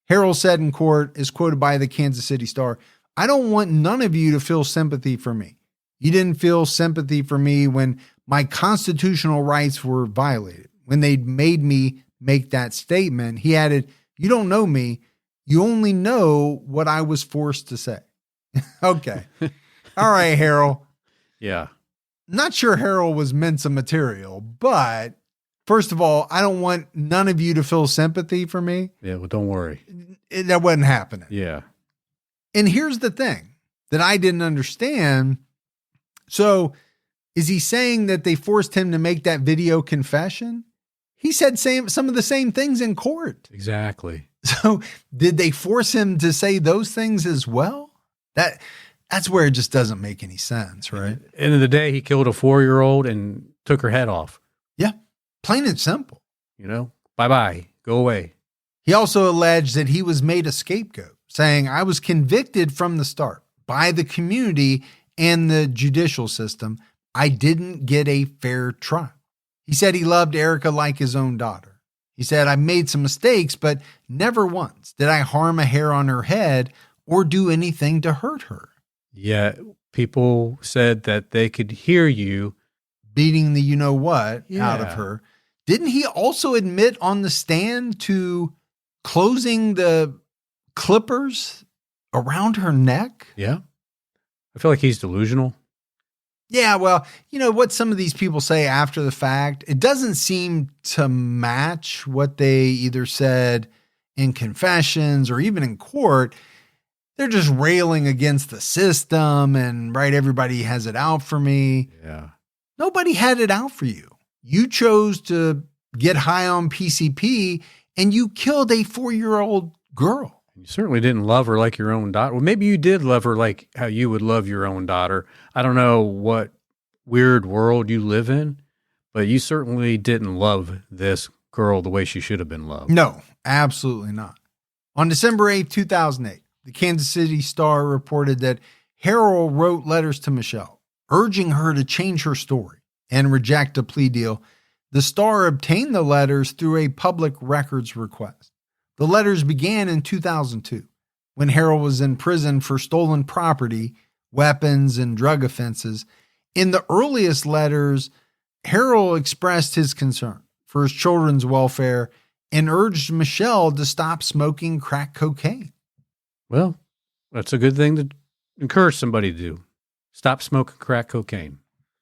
Harold said in court, is quoted by the Kansas City Star, "I don't want none of you to feel sympathy for me. You didn't feel sympathy for me when my constitutional rights were violated. When they made me make that statement," he added, "you don't know me. You only know what I was forced to say." Okay. All right, Harold. Yeah. Not sure Harold was mince of material, but first of all, I don't want none of you to feel sympathy for me. Yeah. Well, don't worry. That wasn't happening. Yeah. And here's the thing that I didn't understand. So is he saying that they forced him to make that video confession? He said some of the same things in court. Exactly. So did they force him to say those things as well? That's where it just doesn't make any sense, right? End of the day, he killed a 4-year-old and took her head off. Yeah. Plain and simple. You know, bye-bye, go away. He also alleged that he was made a scapegoat, saying, "I was convicted from the start by the community and the judicial system. I didn't get a fair trial." He said he loved Erica like his own daughter. He said, "I made some mistakes, but never once did I harm a hair on her head or do anything to hurt her." Yeah, people said that they could hear you beating the you-know-what out of Yeah. her. Didn't he also admit on the stand to closing the clippers around her neck? Yeah. I feel like he's delusional. Yeah, well, you know what some of these people say after the fact? It doesn't seem to match what they either said in confessions or even in court. They're just railing against the system and, right, everybody has it out for me. Yeah. Nobody had it out for you. You chose to get high on PCP and you killed a 4-year-old girl. You certainly didn't love her like your own daughter. Well, maybe you did love her like how you would love your own daughter. I don't know what weird world you live in, but you certainly didn't love this girl the way she should have been loved. No, absolutely not. On December 8th, 2008, the Kansas City Star reported that Harold wrote letters to Michelle, urging her to change her story and reject a plea deal. The Star obtained the letters through a public records request. The letters began in 2002, when Harold was in prison for stolen property, weapons, and drug offenses. In the earliest letters, Harold expressed his concern for his children's welfare and urged Michelle to stop smoking crack cocaine. Well, that's a good thing to encourage somebody to do. Stop smoking crack cocaine.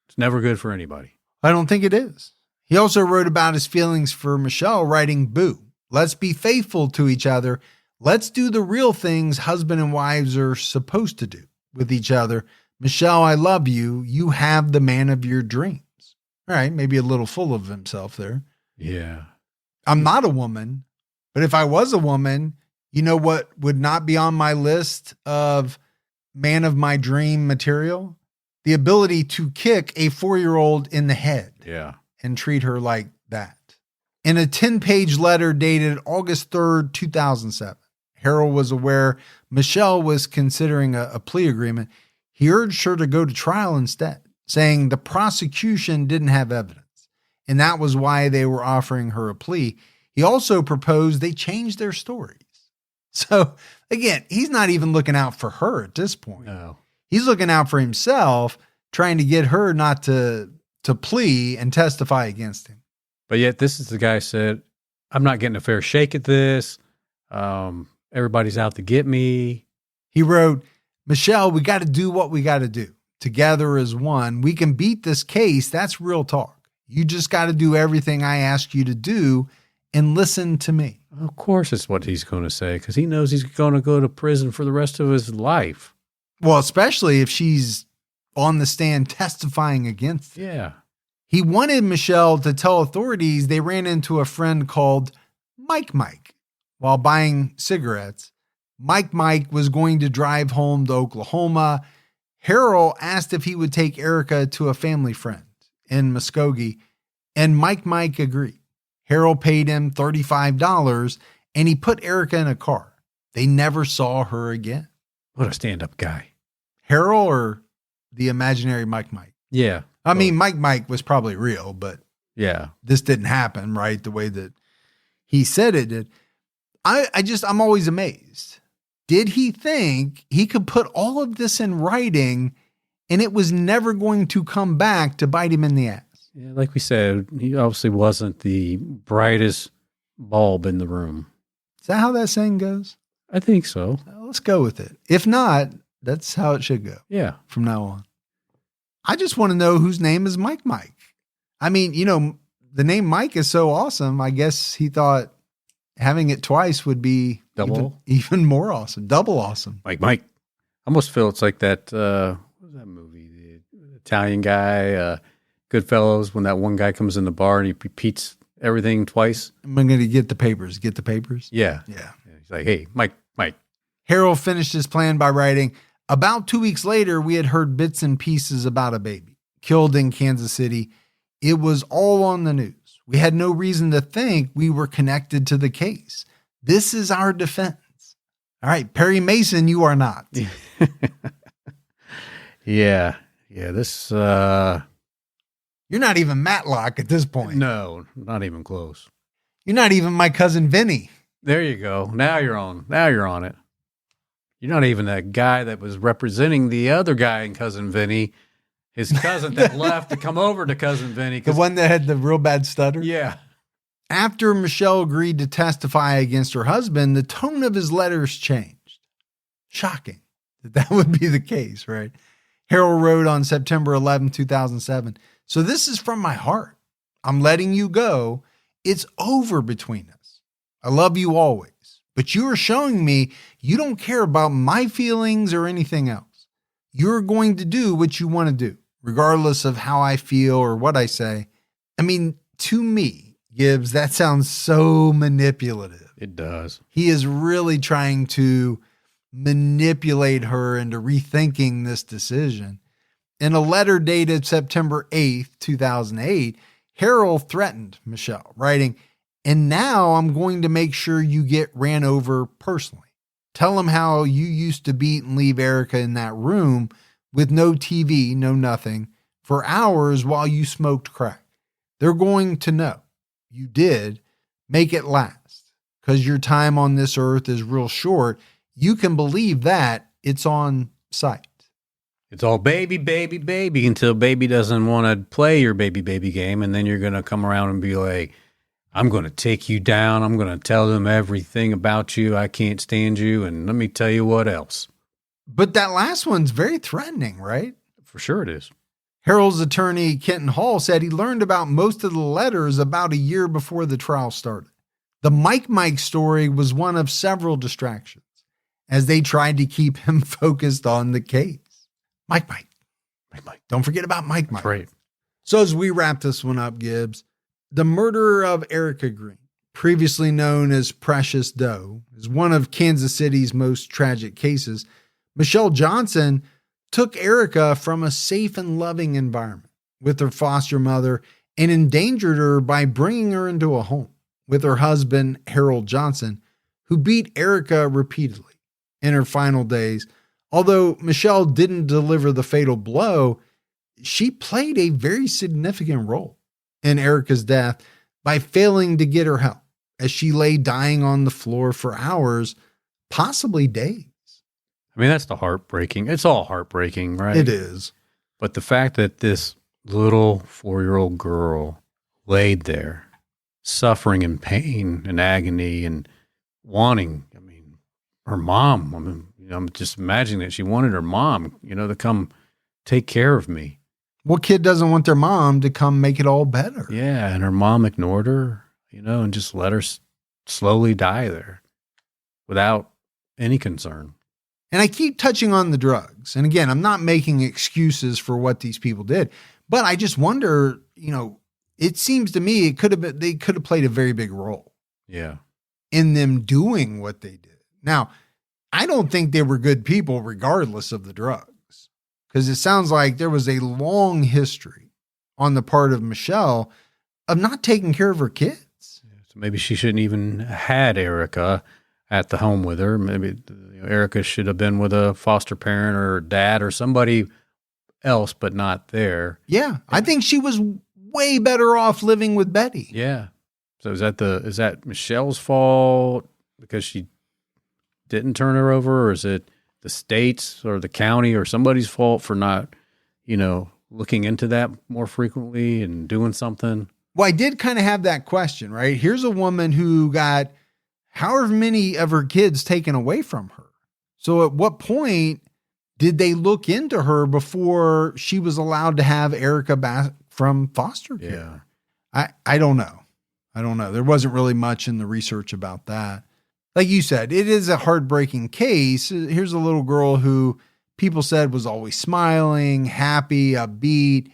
It's never good for anybody. I don't think it is. He also wrote about his feelings for Michelle, writing, "Boo, let's be faithful to each other. Let's do the real things husband and wives are supposed to do with each other. Michelle, I love you. You have the man of your dreams." All right, maybe a little full of himself there. Yeah. I'm not a woman, but if I was a woman, you know what would not be on my list of man of my dream material? The ability to kick a 4-year-old in the head Yeah. and treat her like that. In a 10-page letter dated August 3rd, 2007, Harold was aware Michelle was considering a plea agreement. He urged her to go to trial instead, saying the prosecution didn't have evidence, and that was why they were offering her a plea. He also proposed they change their stories. So, again, he's not even looking out for her at this point. No. He's looking out for himself, trying to get her not to plea and testify against him. But yet this is the guy said, I'm not getting a fair shake at this. Everybody's out to get me. He wrote, "Michelle, we got to do what we got to do together as one. We can beat this case. That's real talk. You just got to do everything I ask you to do and listen to me. Of course it's what he's going to say, because he knows he's going to go to prison for the rest of his life. Well, especially if she's on the stand testifying against him. Yeah. He wanted Michelle to tell authorities they ran into a friend called Mike while buying cigarettes. Mike was going to drive home to Oklahoma. Harold asked if he would take Erica to a family friend in Muskogee, and Mike agreed. Harold paid him $35, and he put Erica in a car. They never saw her again. What a stand-up guy. Harold or the imaginary Mike? Yeah. I mean, Mike was probably real, but yeah, this didn't happen, right? The way that he said it did. I'm always amazed. Did he think he could put all of this in writing and it was never going to come back to bite him in the ass? Yeah, like we said, he obviously wasn't the brightest bulb in the room. Is that how that saying goes? I think so. Let's go with it. If not, that's how it should go. Yeah. From now on. I just want to know whose name is Mike. I mean, the name Mike is so awesome. I guess he thought having it twice would be even more awesome. Double awesome. Mike. I almost feel it's like that, what was that movie? The Italian guy, Goodfellas, when that one guy comes in the bar and he repeats everything twice. I'm going to get the papers. Get the papers? Yeah. He's like, hey, Mike. Harold finished his plan by writing, about 2 weeks later, we had heard bits and pieces about a baby killed in Kansas City. It was all on the news. We had no reason to think we were connected to the case. This is our defense. All right, Perry Mason, you are not. Yeah. This, you're not even Matlock at this point. No, not even close. You're not even my cousin Vinny. There you go. Now you're on it. You're not even that guy that was representing the other guy in Cousin Vinny, his cousin that left to come over to Cousin Vinny. The one that had the real bad stutter? Yeah. After Michelle agreed to testify against her husband, the tone of his letters changed. Shocking that would be the case, right? Harold wrote on September 11, 2007, so this is from my heart. I'm letting you go. It's over between us. I love you always. But you are showing me you don't care about my feelings or anything else. You're going to do what you want to do, regardless of how I feel or what I say. I mean, to me, Gibbs, that sounds so manipulative. It does. He is really trying to manipulate her into rethinking this decision. In a letter dated September 8th, 2008, Harold threatened Michelle, writing, and now I'm going to make sure you get ran over personally. Tell him how you used to beat and leave Erica in that room with no TV, no nothing, for hours while you smoked crack. They're going to know you did. Make it last, because your time on this earth is real short. You can believe that. It's on site. It's all baby until baby doesn't want to play your baby game, and then you're going to come around and be like, I'm going to take you down. I'm going to tell them everything about you. I can't stand you. And let me tell you what else. But that last one's very threatening, right? For sure it is. Harold's attorney, Kenton Hall, said he learned about most of the letters about a year before the trial started. The Mike story was one of several distractions as they tried to keep him focused on the case. Mike. Don't forget about Mike. That's right. So as we wrap this one up, Gibbs, the murder of Erica Green, previously known as Precious Doe, is one of Kansas City's most tragic cases. Michelle Johnson took Erica from a safe and loving environment with her foster mother and endangered her by bringing her into a home with her husband, Harold Johnson, who beat Erica repeatedly in her final days. Although Michelle didn't deliver the fatal blow, she played a very significant role in Erica's death by failing to get her help as she lay dying on the floor for hours, possibly days. I mean, that's the heartbreaking. It's all heartbreaking, right? It is. But the fact that this little 4-year-old girl laid there, suffering in pain and agony and wanting, her mom, I'm just imagining that she wanted her mom, to come take care of me. What kid doesn't want their mom to come make it all better? Yeah, and her mom ignored her, and just let her slowly die there without any concern. And I keep touching on the drugs. And again, I'm not making excuses for what these people did, but I just wonder, it seems to me they could have played a very big role. Yeah. In them doing what they did. Now, I don't think they were good people regardless of the drugs, because it sounds like there was a long history on the part of Michelle of not taking care of her kids. So maybe she shouldn't even had Erica at the home with her. Maybe Erica should have been with a foster parent or dad or somebody else, but not there. Yeah, I think she was way better off living with Betty. Yeah. So is that Michelle's fault because she didn't turn her over, or is it the state's or the county or somebody's fault for not, looking into that more frequently and doing something? Well, I did kind of have that question, right? Here's a woman who got however many of her kids taken away from her. So at what point did they look into her before she was allowed to have Erica back from foster care? Yeah. I don't know. There wasn't really much in the research about that. Like you said, it is a heartbreaking case. Here's a little girl who people said was always smiling, happy, upbeat,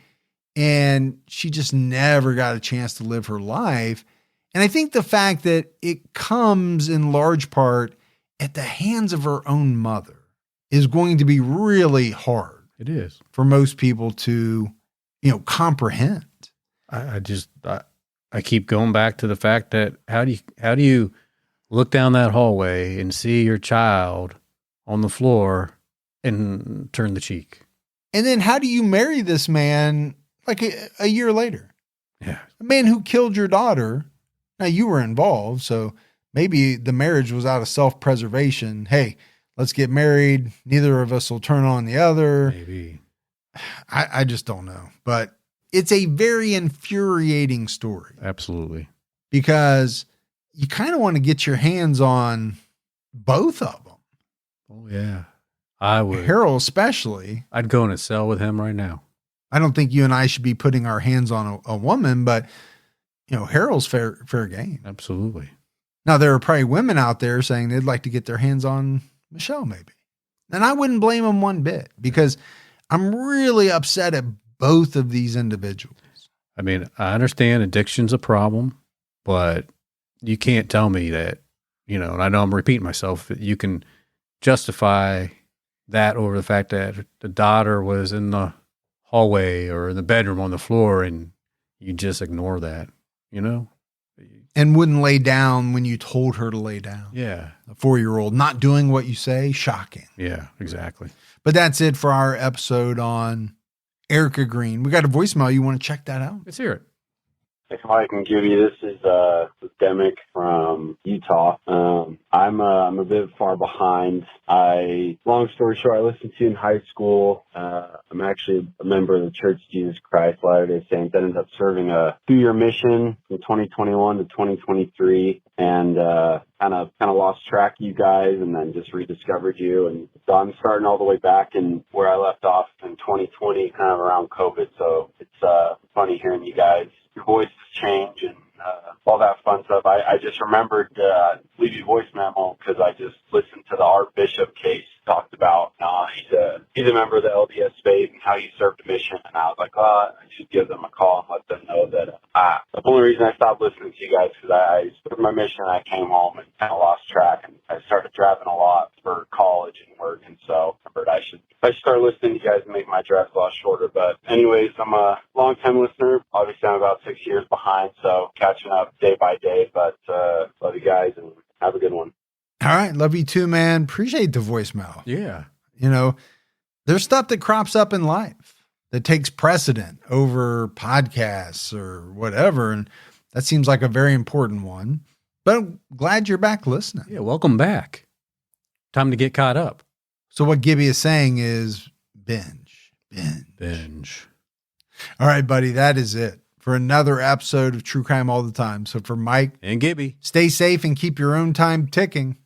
and she just never got a chance to live her life. And I think the fact that it comes in large part at the hands of her own mother is going to be really hard. It is. For most people to, comprehend. I keep going back to the fact that how do you look down that hallway and see your child on the floor and turn the cheek? And then how do you marry this man like a year later? Yeah. A man who killed your daughter. Now you were involved, so maybe the marriage was out of self-preservation. Hey, let's get married. Neither of us will turn on the other. Maybe. I just don't know. But it's a very infuriating story. Absolutely. Because you kind of want to get your hands on both of them. Oh, yeah. I would. Harold especially. I'd go in a cell with him right now. I don't think you and I should be putting our hands on a woman, but, Harold's fair game. Absolutely. Now, there are probably women out there saying they'd like to get their hands on Michelle maybe. And I wouldn't blame them one bit, because I'm really upset at both of these individuals. I mean, I understand addiction's a problem, but you can't tell me that, and I know I'm repeating myself, that you can justify that over the fact that the daughter was in the hallway or in the bedroom on the floor and you just ignore that, And wouldn't lay down when you told her to lay down. Yeah. A 4-year-old not doing what you say, shocking. Yeah, exactly. But that's it for our episode on Erica Green. We got a voicemail. You want to check that out? Let's hear it. Hey, Mike and Gibby, this is Demick from Utah. I'm a bit far behind. Long story short, I listened to you in high school. I'm actually a member of the Church of Jesus Christ Latter-day Saints. I ended up serving a 2-year mission from 2021 to 2023, and kind of lost track of you guys, and then just rediscovered you. And so I'm starting all the way back in where I left off in 2020, kind of around COVID. So it's funny hearing you guys. Your voices change and all that fun stuff. I just remembered leave you a voice memo because I just listened to the Archbishop case talked about. He's a member of the LDS faith and how he served a mission, and I was like, I should give them a call and let them know that the only reason I stopped listening to you guys because I served my mission and I came home and kind of lost track, and I started driving a lot for college and work, and so I remembered I should start listening to you guys and make my drives a lot shorter. But anyways, I'm a long-time listener. Obviously, I'm about 6 years behind, so catching up day by day. But love you guys and have a good one. All right. Love you too, man. Appreciate the voicemail. Yeah. There's stuff that crops up in life that takes precedent over podcasts or whatever. And that seems like a very important one. But I'm glad you're back listening. Yeah. Welcome back. Time to get caught up. So what Gibby is saying is binge. All right, buddy. That is it for another episode of True Crime All the Time. So for Mike and Gibby, stay safe and keep your own time ticking.